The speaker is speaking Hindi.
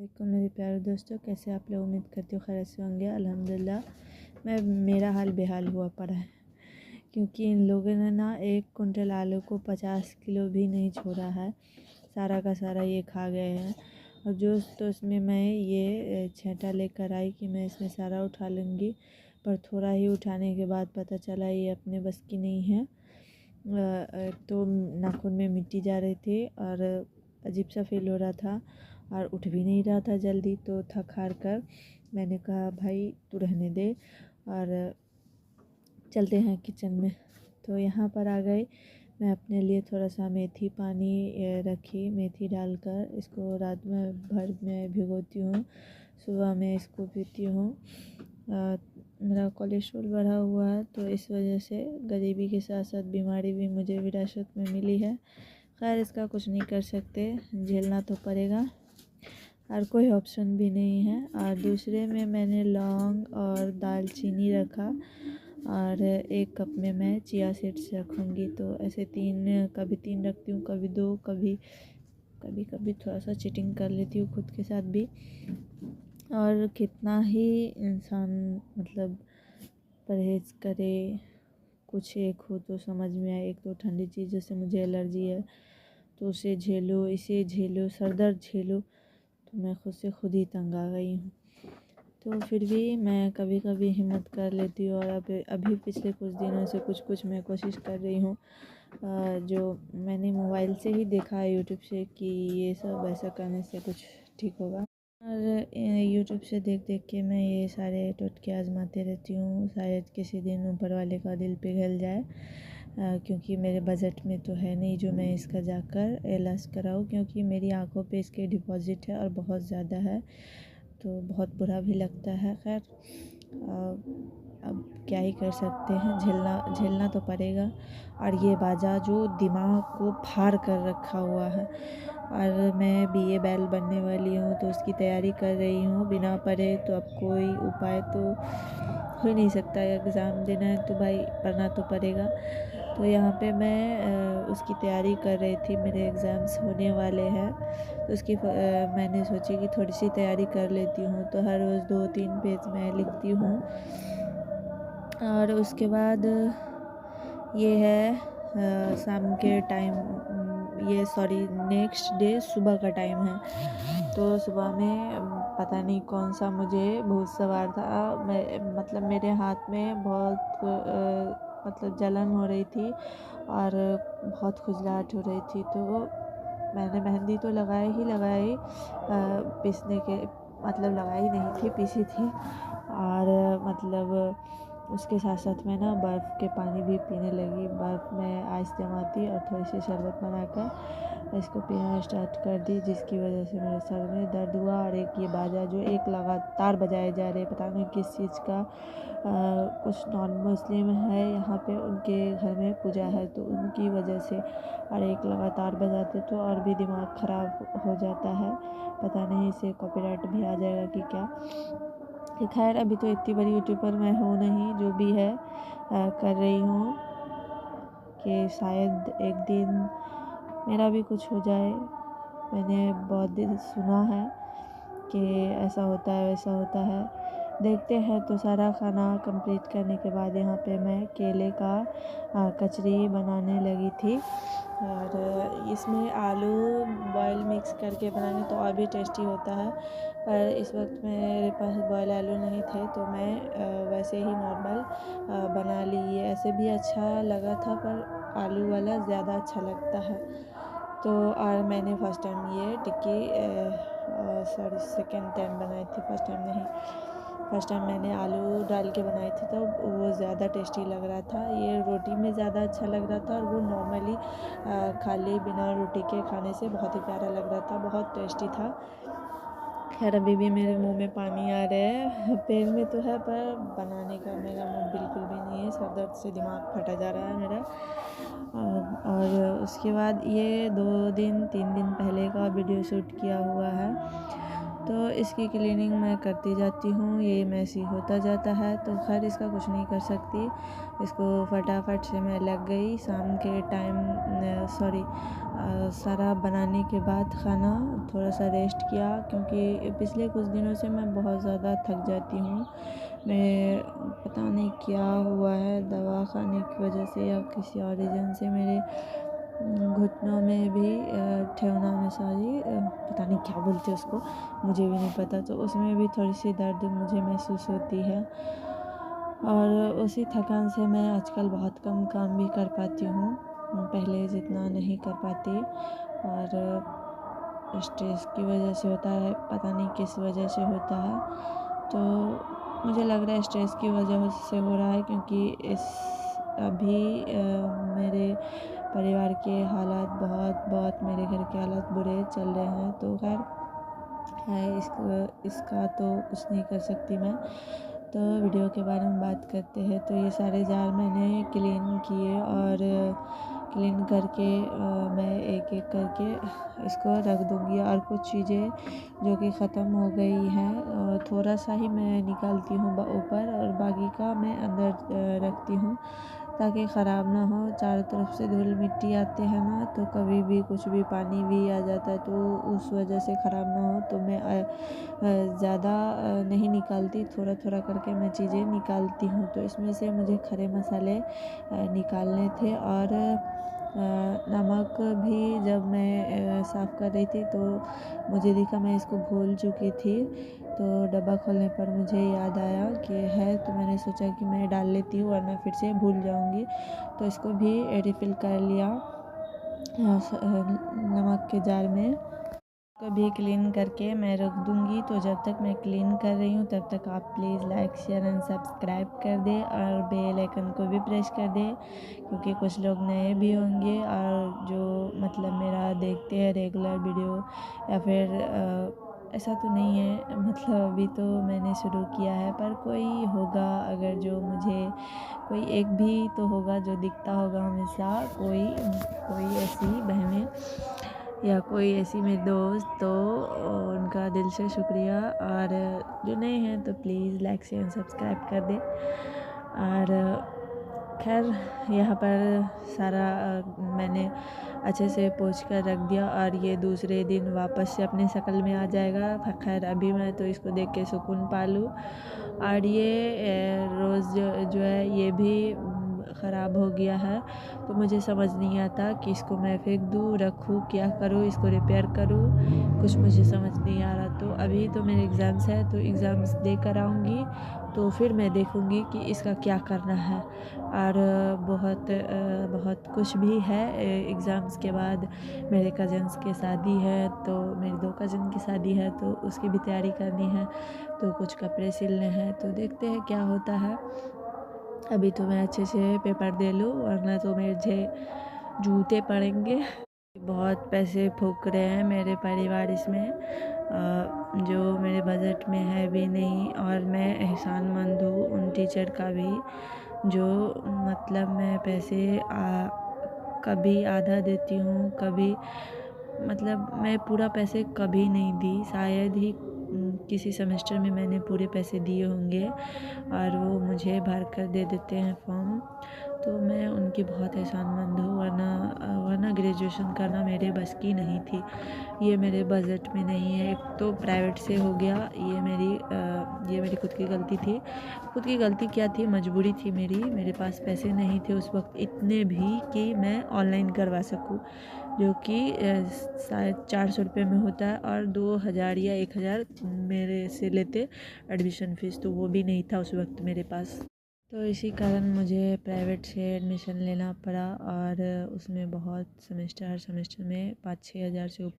वालेकुम मेरे प्यारे दोस्तों, कैसे आप लोग? उम्मीद करती हूँ खैर से होंगे। अल्हम्दुलिल्लाह मेरा हाल बेहाल हुआ पड़ा है, क्योंकि इन लोगों ने ना 1 कुंटल आलू को 50 किलो भी नहीं छोड़ा है। सारा का सारा ये खा गए हैं। और जो तो उसमें मैं ये छेंटा लेकर आई कि मैं इसमें सारा उठा लूँगी, पर थोड़ा ही उठाने के बाद पता चला ये अपने बस की नहीं है। तो नाखून में मिट्टी जा रही थी और अजीब सा फील हो रहा था और उठ भी नहीं रहा था जल्दी। तो थक हार कर मैंने कहा भाई तू रहने दे और चलते हैं किचन में। तो यहाँ पर आ गई। मैं अपने लिए थोड़ा सा मेथी पानी रखी, मेथी डालकर इसको रात में भर में भिगोती हूँ, सुबह में इसको पीती हूँ। मेरा कोलेस्ट्रॉल बढ़ा हुआ है, तो इस वजह से गरीबी के साथ साथ बीमारी भी मुझे विरासत में मिली है। खैर इसका कुछ नहीं कर सकते, झेलना तो पड़ेगा और कोई ऑप्शन भी नहीं है। और दूसरे में मैंने लौंग और दालचीनी रखा और 1 कप में मैं चिया सीड्स रखूँगी। तो ऐसे कभी 3 रखती हूँ, कभी 2, कभी थोड़ा सा चीटिंग कर लेती हूँ खुद के साथ भी। और कितना ही इंसान मतलब परहेज़ करे, कुछ एक हो तो समझ में आए। एक तो ठंडी चीज़ जैसे मुझे एलर्जी है, तो उसे झेलो, इसे झेलो, सर दर्द झेलो, तो मैं खुद से खुद ही तंग आ गई हूँ। तो फिर भी मैं कभी कभी हिम्मत कर लेती हूँ। और अभी पिछले कुछ दिनों से कुछ मैं कोशिश कर रही हूँ, जो मैंने मोबाइल से ही देखा है यूट्यूब से कि ये सब ऐसा करने से कुछ ठीक होगा। और यूट्यूब से देख देख के मैं ये सारे टोटके आजमाते रहती हूँ। शायद किसी दिन ऊपर वाले का दिल पिघल जाए, क्योंकि मेरे बजट में तो है नहीं जो मैं इसका जाकर इलाज कराऊँ, क्योंकि मेरी आंखों पे इसके डिपॉज़िट है और बहुत ज़्यादा है, तो बहुत बुरा भी लगता है। खैर अब क्या ही कर सकते हैं, झेलना तो पड़ेगा। और ये बाजा जो दिमाग को फाड़ कर रखा हुआ है। और मैं बीए बैल बनने वाली हूँ, तो उसकी तैयारी कर रही हूँ। बिना पढ़े तो अब कोई उपाय तो हो ही नहीं सकता। एग्ज़ाम देना है तो भाई पढ़ना तो पड़ेगा। तो यहाँ पे मैं उसकी तैयारी कर रही थी, मेरे एग्ज़ाम्स होने वाले हैं, तो उसकी मैंने सोची कि थोड़ी सी तैयारी कर लेती हूँ। तो हर रोज़ 2-3 पेज मैं लिखती हूँ। और उसके बाद ये है शाम के टाइम, ये सॉरी नेक्स्ट डे सुबह का टाइम है। तो सुबह में पता नहीं कौन सा मुझे भूत सवार था। मैं मतलब मेरे हाथ में बहुत मतलब जलन हो रही थी और बहुत खुजलाहट हो रही थी। तो मैंने मेहंदी तो लगाई पीसने के मतलब लगाई नहीं थी, पीसी थी। और मतलब उसके साथ साथ मैं ना बर्फ़ के पानी भी पीने लगी। बर्फ़ में आइस जमाती और थोड़ी सी शरबत बनाकर इसको पीना स्टार्ट कर दी, जिसकी वजह से मेरे सर में दर्द हुआ। और एक ये बाजा जो एक लगातार बजाए जा रहे, पता नहीं किस चीज़ का। कुछ नॉन मुस्लिम है यहाँ पे, उनके घर में पूजा है, तो उनकी वजह से। और एक लगातार बजाते तो और भी दिमाग ख़राब हो जाता है। पता नहीं इसे कॉपीराइट भी आ जाएगा कि क्या। खैर अभी तो इतनी बड़ी यूट्यूबर मैं हूँ नहीं, जो भी है कर रही हूँ कि शायद एक दिन मेरा भी कुछ हो जाए। मैंने बहुत दिन सुना है कि ऐसा होता है वैसा होता है, देखते हैं। तो सारा खाना कंप्लीट करने के बाद यहाँ पे मैं केले का कचरी बनाने लगी थी। और इसमें आलू बॉयल मिक्स करके बनाने तो और भी टेस्टी होता है, पर इस वक्त मेरे पास बॉयल आलू नहीं थे, तो मैं वैसे ही नॉर्मल बना ली। ये ऐसे भी अच्छा लगा था, पर आलू वाला ज़्यादा अच्छा लगता है। तो और मैंने फर्स्ट टाइम ये टिक्की सॉरी सेकेंड टाइम बनाई थी, फर्स्ट टाइम नहीं। फर्स्ट टाइम मैंने आलू डाल के बनाई थी, तो वो ज़्यादा टेस्टी लग रहा था। ये रोटी में ज़्यादा अच्छा लग रहा था, और वो नॉर्मली खाली बिना रोटी के खाने से बहुत ही प्यारा लग रहा था, बहुत टेस्टी था। खैर अभी भी मेरे मुंह में पानी आ रहा है, पेट में तो है पर बनाने का मेरा मूड बिल्कुल भी नहीं है। सर दर्द से दिमाग फटा जा रहा है मेरा। और उसके बाद ये 2 दिन 3 दिन पहले का वीडियो शूट किया हुआ है। तो इसकी क्लीनिंग मैं करती जाती हूँ, ये मैसी होता जाता है, तो खैर इसका कुछ नहीं कर सकती। इसको फटाफट से मैं लग गई शाम के टाइम, सारा बनाने के बाद खाना थोड़ा सा रेस्ट किया, क्योंकि पिछले कुछ दिनों से मैं बहुत ज़्यादा थक जाती हूँ। मैं पता नहीं क्या हुआ है, दवा खाने की वजह से या किसी और रीज़न से मेरे घुटनों में भी ठेवना में पता नहीं क्या बोलते हैं उसको, मुझे भी नहीं पता, तो उसमें भी थोड़ी सी दर्द मुझे महसूस होती है। और उसी थकान से मैं आजकल बहुत कम काम भी कर पाती हूँ, पहले जितना नहीं कर पाती। और स्ट्रेस की वजह से होता है, पता नहीं किस वजह से होता है, तो मुझे लग रहा है स्ट्रेस की वजह से हो रहा है, क्योंकि अभी मेरे परिवार के हालात बहुत मेरे घर के हालात बुरे चल रहे हैं, तो खैर है इसका तो कुछ नहीं कर सकती मैं। तो वीडियो के बारे में बात करते हैं, तो ये सारे जार मैंने क्लीन किए, और क्लीन करके मैं एक एक करके इसको रख दूँगी। और कुछ चीज़ें जो कि ख़त्म हो गई हैं, थोड़ा सा ही मैं निकालती हूँ ऊपर, और बाकी का मैं अंदर रखती हूँ, ताकि ख़राब ना हो। चारों तरफ से धूल मिट्टी आते हैं ना, तो कभी भी कुछ भी पानी भी आ जाता है, तो उस वजह से ख़राब ना हो, तो मैं ज़्यादा नहीं निकालती, थोड़ा थोड़ा करके मैं चीज़ें निकालती हूँ। तो इसमें से मुझे खड़े मसाले निकालने थे, और नमक भी जब मैं साफ़ कर रही थी, तो मुझे दिखा मैं इसको भूल चुकी थी, तो डब्बा खोलने पर मुझे याद आया कि है, तो मैंने सोचा कि मैं डाल लेती हूँ, वरना फिर से भूल जाऊँगी। तो इसको भी रिफ़िल कर लिया नमक के जार में। को भी क्लीन करके मैं रख दूँगी। तो जब तक मैं क्लीन कर रही हूँ, तब तक आप please like share and subscribe कर दें, और बेल आइकन को भी प्रेस कर दें, क्योंकि कुछ लोग नए भी होंगे और जो मतलब मेरा देखते हैं रेगुलर वीडियो, या फिर ऐसा तो नहीं है, मतलब अभी तो मैंने शुरू किया है, पर कोई होगा अगर जो मुझे कोई एक भी तो होगा जो दिखता होगा हमेशा, कोई कोई ऐसी बहनें या कोई ऐसी मेरी दोस्त, तो उनका दिल से शुक्रिया। और जो नए हैं तो प्लीज़ लाइक शेयर सब्सक्राइब कर दें। और खैर यहाँ पर सारा मैंने अच्छे से पोंछ कर रख दिया, और ये दूसरे दिन वापस से अपनी शक्ल में आ जाएगा। खैर अभी मैं तो इसको देख के सुकून पा लूँ। और ये रोज़ जो है ये भी ख़राब हो गया है, तो मुझे समझ नहीं आता कि इसको मैं फेंक दूँ, रखूँ, क्या करूँ, इसको रिपेयर करूँ, कुछ मुझे समझ नहीं आ रहा। तो अभी तो मेरे एग्ज़ाम्स है, तो एग्ज़ाम्स दे कर आऊँगी, तो फिर मैं देखूँगी कि इसका क्या करना है। और बहुत कुछ भी है, एग्ज़ाम्स के बाद मेरे कज़न्स की शादी है, तो मेरी 2 कज़न की शादी है, तो उसकी भी तैयारी करनी है, तो कुछ कपड़े सिलने हैं, तो देखते हैं क्या होता है। अभी तो मैं अच्छे से पेपर दे लूँ, वरना तो मुझे जूते पड़ेंगे। बहुत पैसे फूँक रहे हैं मेरे परिवार इसमें, जो मेरे बजट में है भी नहीं। और मैं एहसानमंद हूँ उन टीचर का भी, जो मतलब मैं पैसे कभी आधा देती हूँ, कभी मतलब मैं पूरा पैसे कभी नहीं दी, शायद ही किसी सेमेस्टर में मैंने पूरे पैसे दिए होंगे, और वो मुझे भर कर दे देते हैं फॉर्म। तो मैं उनकी बहुत एहसानमंद हूँ, वरना ग्रेजुएशन करना मेरे बस की नहीं थी, ये मेरे बजट में नहीं है। एक तो प्राइवेट से हो गया, ये मेरी खुद की गलती थी। खुद की गलती क्या थी, मजबूरी थी मेरे पास पैसे नहीं थे उस वक्त इतने भी कि मैं ऑनलाइन करवा सकूँ, जो कि शायद 400 रुपये में होता है, और 2000 या 1000 मेरे से लेते एडमिशन फ़ीस, तो वो भी नहीं था उस वक्त मेरे पास। तो इसी कारण मुझे प्राइवेट से एडमिशन लेना पड़ा, और उसमें बहुत हर सेमेस्टर में 5-6 हज़ार से